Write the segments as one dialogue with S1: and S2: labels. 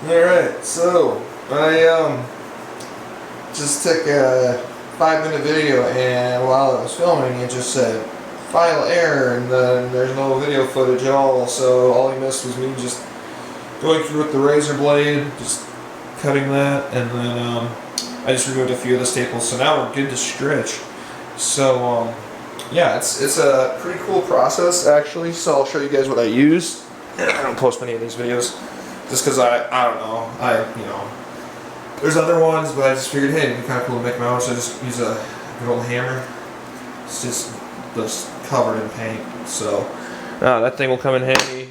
S1: Alright, so I just took a 5-minute video, and while I was filming it just said file error, and then there's no video footage at all, so all you missed was me just going through with the razor blade, just cutting that, and then I just removed a few of the staples, so now we're good to stretch. So yeah, it's a pretty cool process actually, so I'll show you guys what I use. I don't post many of these videos just because I don't know, there's other ones, but I just figured, hey, it'd be kind of cool to make my own, so I just use a good old hammer. It's just covered in paint, so that thing will come in handy.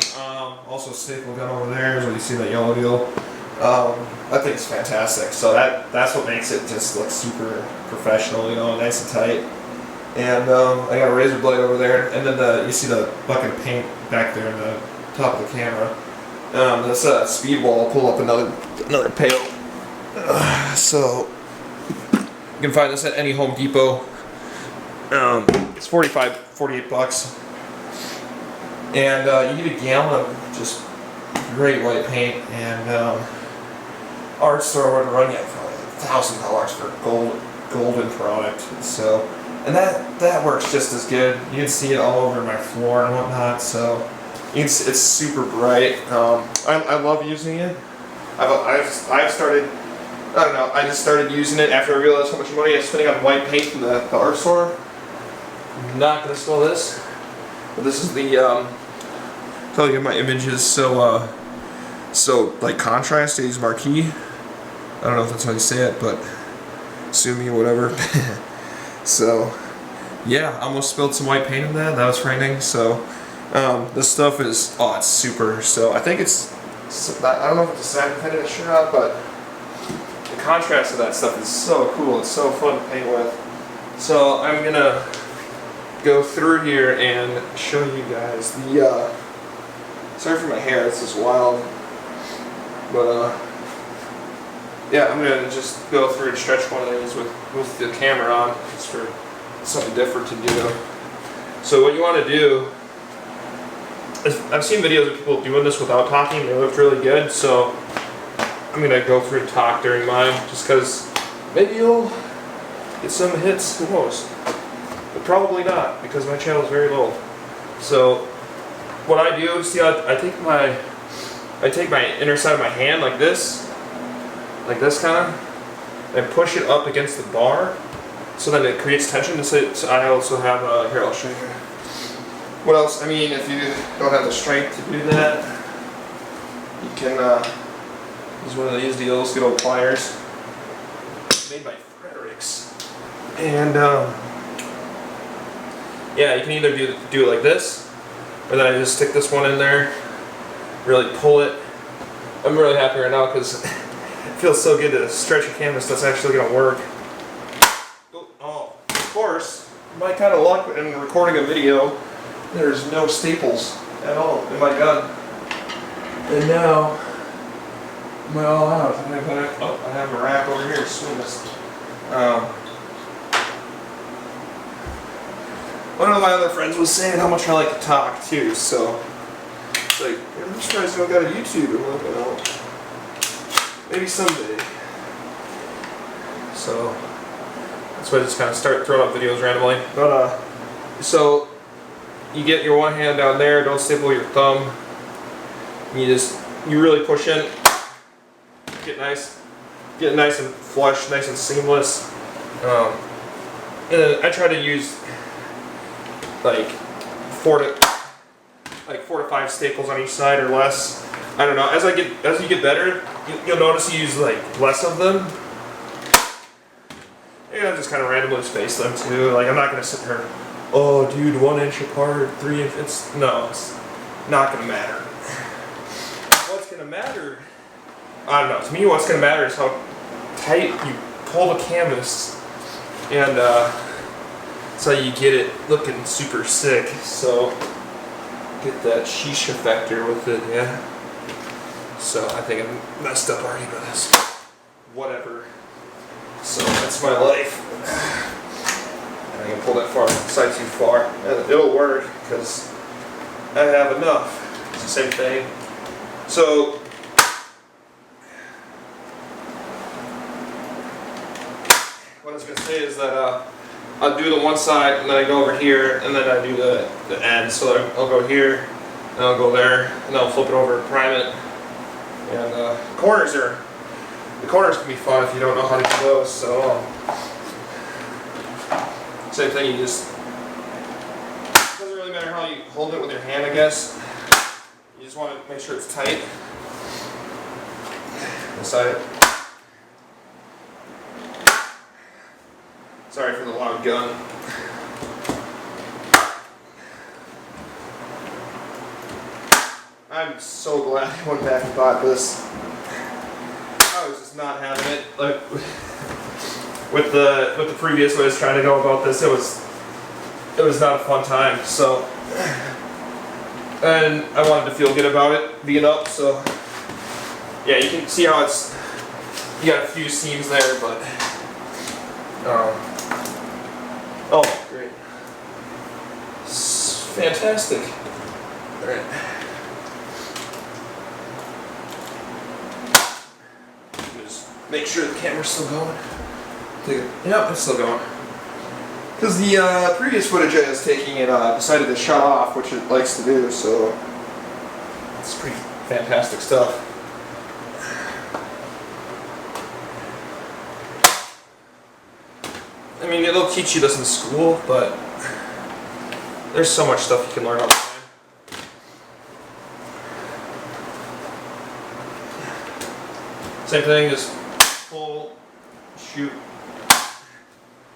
S1: Also, staple gun over there is where you see that yellow deal. That thing's fantastic. So that's what makes it just look super professional, nice and tight. And I got a razor blade over there, and then you see the bucket of paint back there in the top of the camera. That's a speed wall. I'll pull up another pail. So you can find this at any Home Depot. It's 48 bucks. And you get a gallon of just great white paint, and art store would run you probably $1,000 for golden product. So, and that works just as good. You can see it all over my floor and whatnot. So it's super bright. I love using it. I've started. I don't know. I just started using it after I realized how much money I was spending on white paint from the art store. I'm not gonna spill this, but this is the. Tell you my images. So like contrast. I use Marquee. I don't know if that's how you say it, but sue me, whatever. So yeah, I almost spilled some white paint in that. That was frightening. So this stuff is it's super. So I think I don't know if it's a satin finish or not, but the contrast of that stuff is so cool. It's so fun to paint with. So I'm gonna go through here and show you guys the. Sorry for my hair. This is wild, but yeah, I'm gonna just go through and stretch one of these with the camera on, just for something different to do. So what you want to do is, I've seen videos of people doing this without talking. They looked really good, so I'm gonna go through and talk during mine, just because maybe you'll get some hits. Who knows? But probably not, because my channel is very low. So what I do, see, I take my inner side of my hand like this kind of, and push it up against the bar, so that it creates tension. So I also have here, I'll show you. What else? I mean, if you don't have the strength to do that, you can use one of these deals, good old pliers, made by Fredericks. And yeah, you can either do it like this, or then I just stick this one in there, really pull it. I'm really happy right now because it feels so good to stretch a canvas that's actually going to work. Oh, of course, my kind of luck in recording a video, there's no staples at all in my gun. And now, am I all out? I have a rack over here, swimmers. One of my other friends was saying how much I like to talk too, so it's like, I'm surprised you don't got a YouTube. I'm like, well, maybe someday. So that's why I just kind of start throwing up videos randomly. But so you get your one hand down there, don't staple your thumb. You really push in, get nice and flush, nice and seamless. And then I try to use like 4 to 5 staples on each side or less. I don't know. As you get better, you'll notice you use like less of them. And I just kind of randomly space them too. Like, I'm not gonna sit here, oh dude, 1 inch apart, 3 inch. It's not gonna matter. What's gonna matter? I don't know. To me, what's gonna matter is how tight you pull the canvas, and so you get it looking super sick. So get that sheesh effector with it, yeah. So I think I'm messed up already by this. Whatever. So that's my life. I can pull that side too far, and it'll work because I have enough. It's the same thing. So was gonna say is that I'll do the one side and then I go over here and then I do the end. So I'll go here and I'll go there and then I'll flip it over and prime it. And the corners can be fun if you don't know how to do those. So same thing, it doesn't really matter how you hold it with your hand, I guess. You just want to make sure it's tight. Inside it. Sorry for the loud gun. I'm so glad I went back and bought this. I was just not having it. Like with the previous way I was trying to go about this, it was not a fun time. So, and I wanted to feel good about it being up. So, yeah, you can see how you got a few seams there, but oh, great, it's fantastic. All right. Make sure the camera's still going. Yep, it's still going. Because the previous footage I was taking, it decided to shut off, which it likes to do, so it's pretty fantastic stuff. I mean, it'll teach you this in school, but there's so much stuff you can learn online. Same thing, just pull, shoot.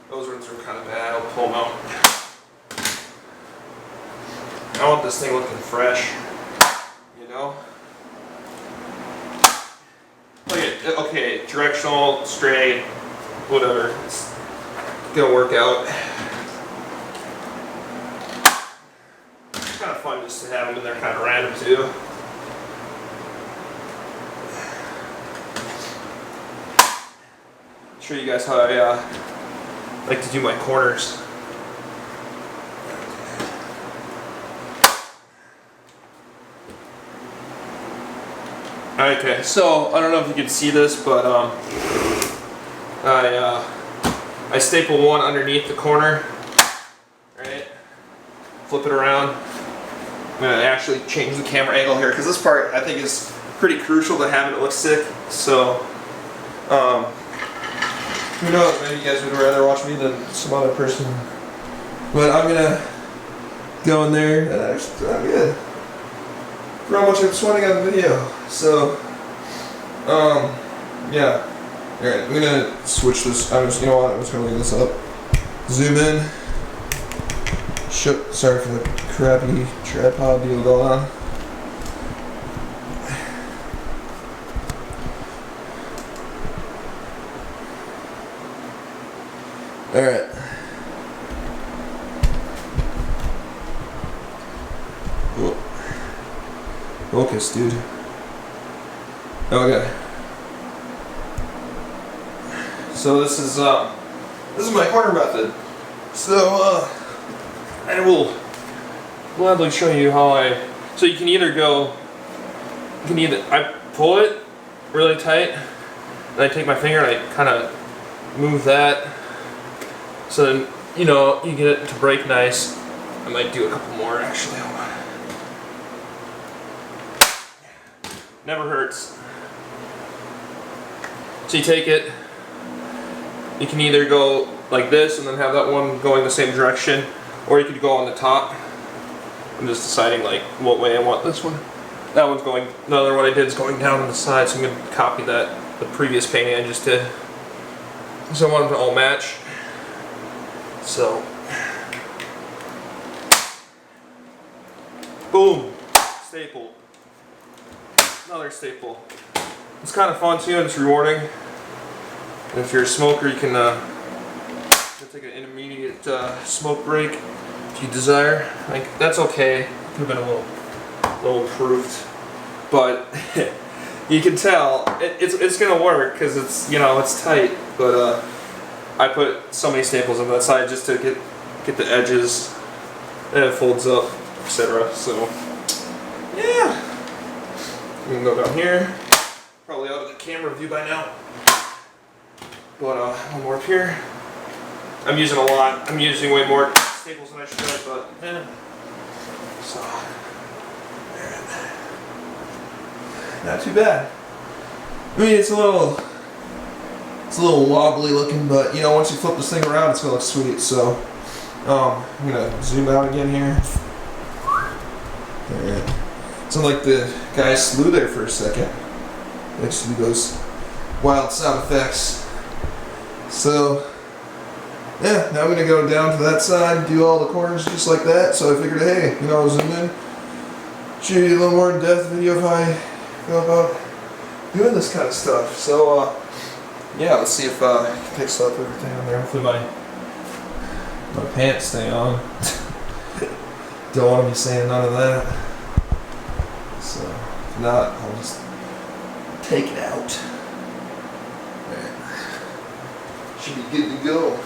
S1: Those ones are kind of bad. I'll pull them out. I want this thing looking fresh, you know? Okay, directional, straight, whatever. It's gonna work out. It's kind of fun just to have them in there kind of random too. Show you guys how I like to do my corners. Okay, so I don't know if you can see this, but I staple one underneath the corner, right? Flip it around. I'm gonna actually change the camera angle here because this part I think is pretty crucial to having it look sick. So, who knows? Maybe you guys would rather watch me than some other person. But I'm gonna go in there and actually, I'm good. For how much I'm sweating on the video. So, yeah. Alright, I'm gonna switch this. You know what? I'm just gonna leave this up. Zoom in. Sorry for the crappy tripod deal going on. Alright. Focus, dude. Okay. So this is my corner method. So I will gladly show you how so you can either I pull it really tight, and I take my finger and I kind of move that, so then, you know, you get it to break nice. I might do a couple more actually. Hold on. Never hurts. So you take it, you can either go like this and then have that one going the same direction, or you could go on the top. I'm just deciding like what way I want this one. That one's going, the other one I did is going down on the side, so I'm going to copy that, the previous painting I just did. So I want them to all match. So, boom, staple. Another staple. It's kind of fun too, and it's rewarding. And if you're a smoker, you can take an intermediate smoke break if you desire. Like, that's okay. Could have been a little improved, but you can tell it's gonna work because it's, you know, it's tight. But I put so many staples on that side just to get the edges, and it folds up, etc. So yeah. We can go down here. Probably out of the camera view by now. But one more up here. I'm using a lot. I'm using way more staples than I should, but so not too bad. I mean, it's a little wobbly looking, but you know, once you flip this thing around, it's gonna look sweet. So I'm gonna zoom out again here. There. Sounds like the guy slew there for a second. Next to those wild sound effects. So yeah, now I'm gonna go down to that side, do all the corners just like that. So I figured, hey, you know, zoom in, show you a little more in-depth video of how I feel about doing this kind of stuff. So yeah, let's see if it picks up everything on there. Hopefully my pants stay on. Don't want to be saying none of that. So if not, I'll just take it out. Right. Should be good to go.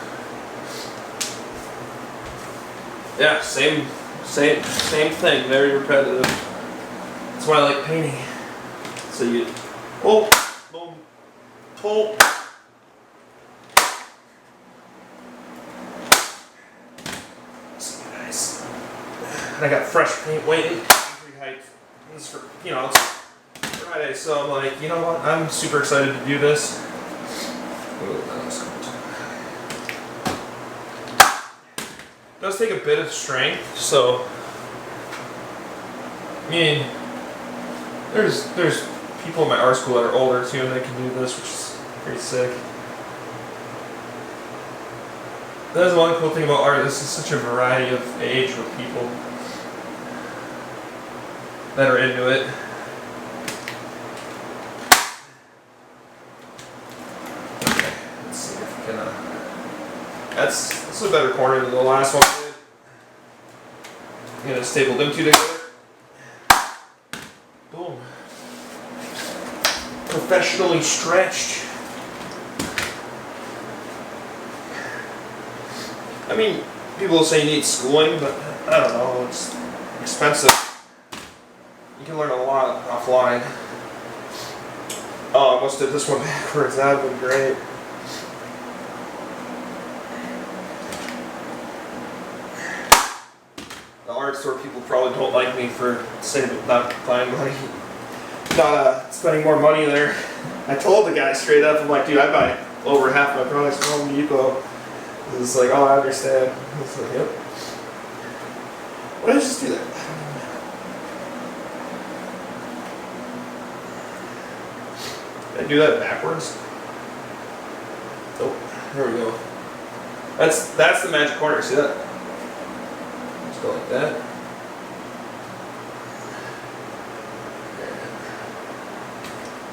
S1: Yeah, same thing. Very repetitive. That's why I like painting. So you boom, pull. Nice. And I got fresh paint waiting. This is for, you know, it's Friday, so I'm like, you know what? I'm super excited to do this. Ooh, that was cool. It does take a bit of strength, so I mean, there's people in my art school that are older too, and they can do this, which is pretty sick. That's one cool thing about art. This is such a variety of age with people that are into it. Okay, let's see if we can. That's a better corner than the last one. I'm gonna staple them two together. Boom. Professionally stretched. I mean, people say you need schooling, but I don't know, it's expensive. You can learn a lot offline. Oh, I almost did this one backwards, that would have been great. The art store people probably don't like me for not buying money. Not spending more money there. I told the guy straight up, I'm like, dude, I buy over half my products from Home Depot. It's like, oh, I understand. It's like, yep. Why did I just do that? Did I do that backwards? Nope. There we go. That's the magic corner. See that? Just go like that.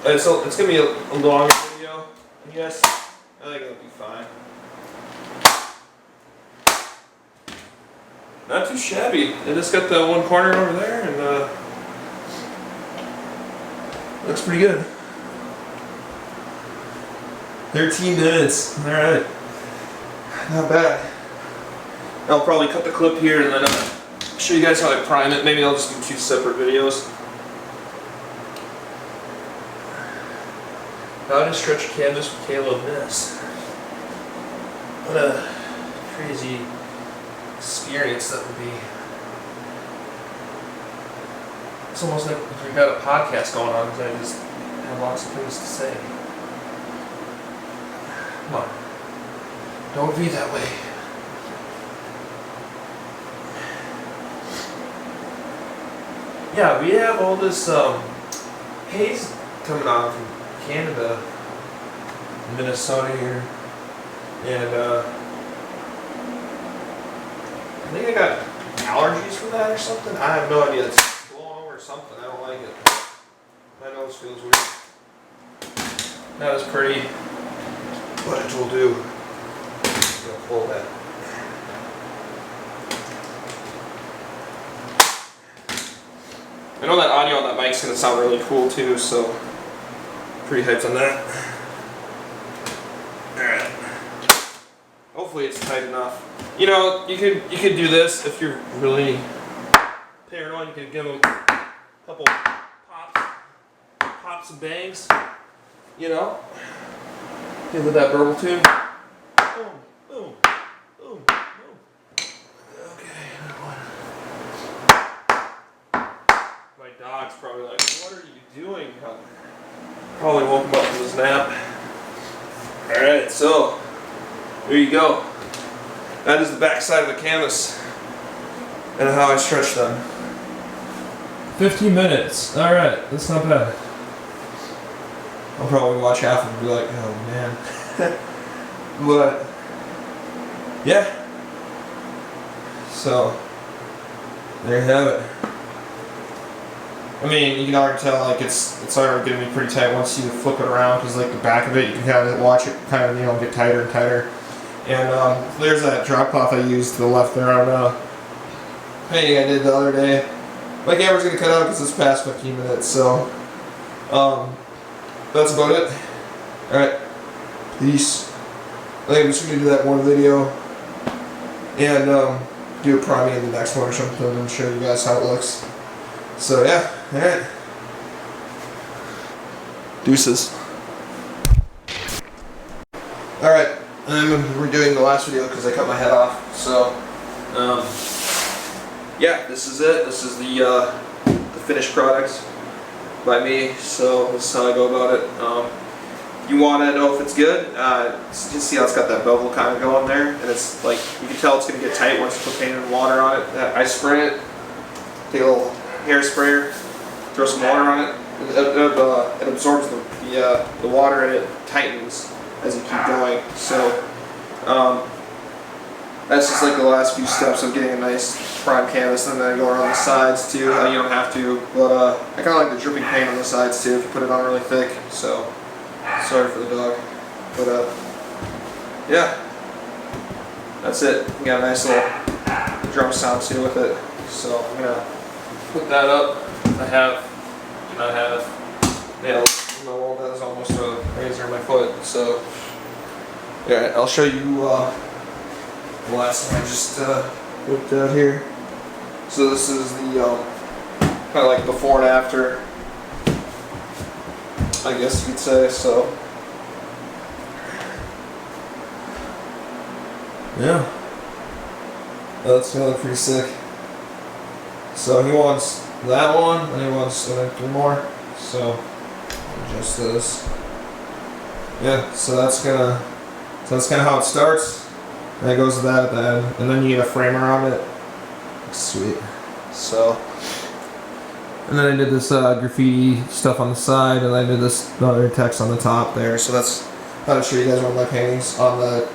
S1: And so it's gonna be a longer video. Yes, I think it'll be fine. Not too shabby. I just got the one corner over there, and looks pretty good. 13 minutes. All right. Not bad. I'll probably cut the clip here and then show you guys how I prime it. Maybe I'll just do 2 separate videos. How to stretch canvas with Caleb Ness. What a crazy experience that would be. It's almost like if we got a podcast going on because I just have lots of things to say. Come on. Don't be that way. Yeah, we have all this haze coming on from Canada, Minnesota here, and I think I got allergies from that or something. I have no idea. It's blowing over or something. I don't like it. My nose feels weird. Not as pretty, but it will do. I'm gonna pull that. I know that audio on that mic's gonna sound really cool too, so pretty hyped on that. Alright. Hopefully it's tight enough. You know, you could do this if you're really paranoid. You could give them a couple pops and bangs. You know? Hit with that burble tune. Boom, boom. doing? Probably woke him up from his nap. Alright, so there you go. That is the back side of the canvas and how I stretch them. 15 minutes. Alright, that's not bad. I'll probably watch half and be like, oh man. But yeah. So there you have it. I mean, you can already tell like it's already getting pretty tight once you flip it around, because like the back of it, you can kind of watch it kind of, you know, get tighter and tighter. And there's that drop cloth I used to the left there on painting I did the other day. My camera's gonna cut out because it's past 15 minutes, so that's about it. Alright, peace. I think I'm just gonna do that one video and do a priming in the next one or something and show you guys how it looks. So yeah, alright. Deuces. Alright, I'm redoing the last video because I cut my head off. So, yeah, this is it. This is the finished product by me. So this is how I go about it. You want to know if it's good. Just see how it's got that bevel kind of going there, and it's like you can tell it's going to get tight once you put paint and water on it. I spray it. Take a little hair sprayer, throw some water on it. It absorbs the water and it tightens as you keep going. So that's just like the last few steps of getting a nice prime canvas, and then I go around the sides too. You don't have to, but I kind of like the dripping paint on the sides too if you put it on really thick. So sorry for the dog, but yeah, that's it. You got a nice little drum sound too with it. So I'm gonna put that up. Do not have nails in my wall. That is almost a razor in my foot. So yeah, I'll show you the last one I just whipped out here. So this is the kind of like before and after, I guess you could say. So yeah, that's gonna look pretty sick. So he wants that one, and he wants 3 more. So just this. Yeah. So that's kind of how it starts. And it goes to that at the end, and then you get a framer on it. Sweet. So, and then I did this graffiti stuff on the side, and I did this other text on the top there. So that's how to show you guys one of my paintings on the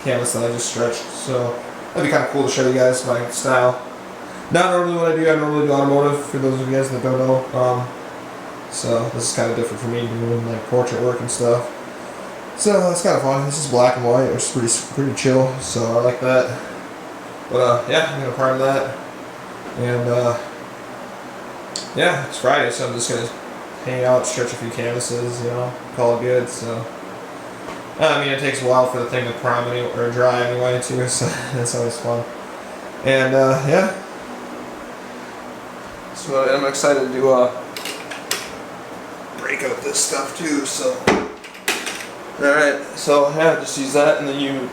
S1: canvas that I just stretched. So that'd be kind of cool to show you guys my style. Not normally what I do. I normally do automotive, for those of you guys that don't know. So this is kind of different for me, doing like portrait work and stuff. So it's kind of fun. This is black and white, which is pretty chill. So I like that. But yeah, I'm gonna prime that, and yeah, it's Friday, so I'm just gonna hang out, stretch a few canvases, you know, call it good. So I mean, it takes a while for the thing to prime or dry anyway too, so that's always fun. And yeah, so I'm excited to do break out this stuff too. So alright, so yeah, just use that, and then you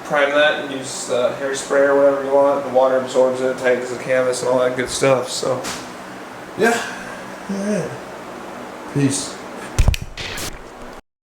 S1: prime that and use hairspray or whatever you want. The water absorbs it, tightens the canvas, and all that good stuff. So yeah, alright, peace.